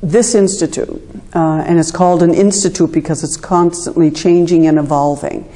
this institute, and it's called an institute because it's constantly changing and evolving,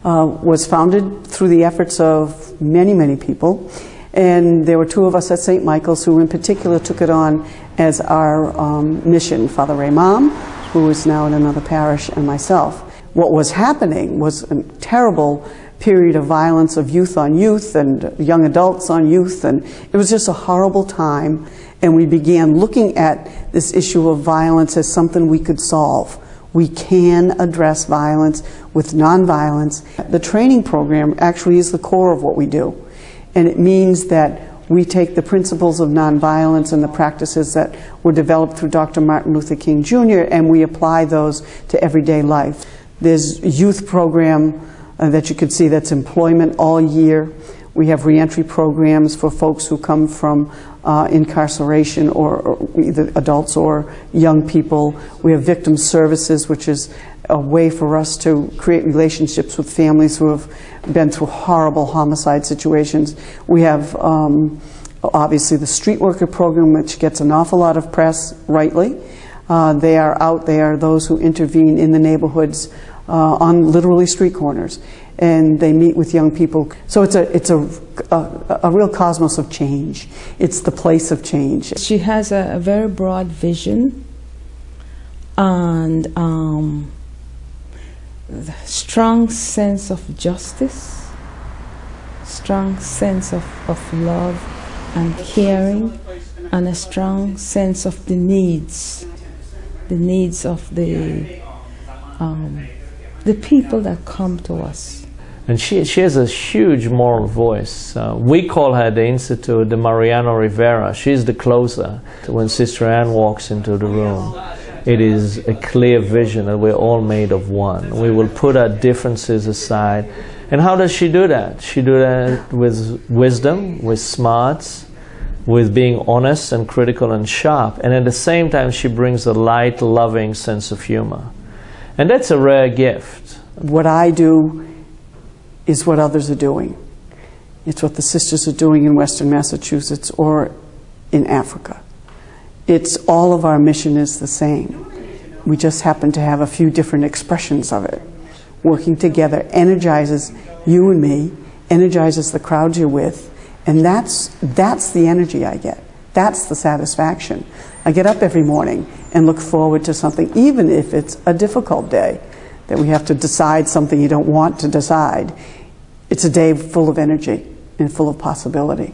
was founded through the efforts of many, many people. And there were two of us at St. Michael's who in particular took it on as our mission, Father Raymam, who is now in another parish, and myself. What was happening was a terrible period of violence of youth on youth and young adults on youth, and it was just a horrible time. And we began looking at this issue of violence as something we could solve. We can address violence with nonviolence. The training program actually is the core of what we do. And it means that we take the principles of nonviolence and the practices that were developed through Dr. Martin Luther King Jr. and we apply those to everyday life. There's a youth program that you can see that's employment all year. We have reentry programs for folks who come from incarceration, or either adults or young people. We have victim services, which is a way for us to create relationships with families who have been through horrible homicide situations. We have obviously the street worker program, which gets an awful lot of press, rightly. They are out there, those who intervene in the neighborhoods on literally street corners, and they meet with young people. So it's a real cosmos of change. It's the place of change. She has a very broad vision and strong sense of justice, strong sense of love and caring, and a strong sense of the needs of the people that come to us. And she has a huge moral voice. We call her at the Institute the Mariano Rivera. She's the closer. When Sister Ann walks into the room, it is a clear vision that we're all made of one. We will put our differences aside. And how does she do that? She does that with wisdom, with smarts, with being honest and critical and sharp. And at the same time, she brings a light, loving sense of humor. And that's a rare gift. What I do is what others are doing. It's what the sisters are doing in Western Massachusetts or in Africa. It's all of our mission is the same. We just happen to have a few different expressions of it. Working together energizes you and me, energizes the crowds you're with, and that's the energy I get. That's the satisfaction. I get up every morning and look forward to something, even if it's a difficult day, that we have to decide something you don't want to decide. It's a day full of energy and full of possibility.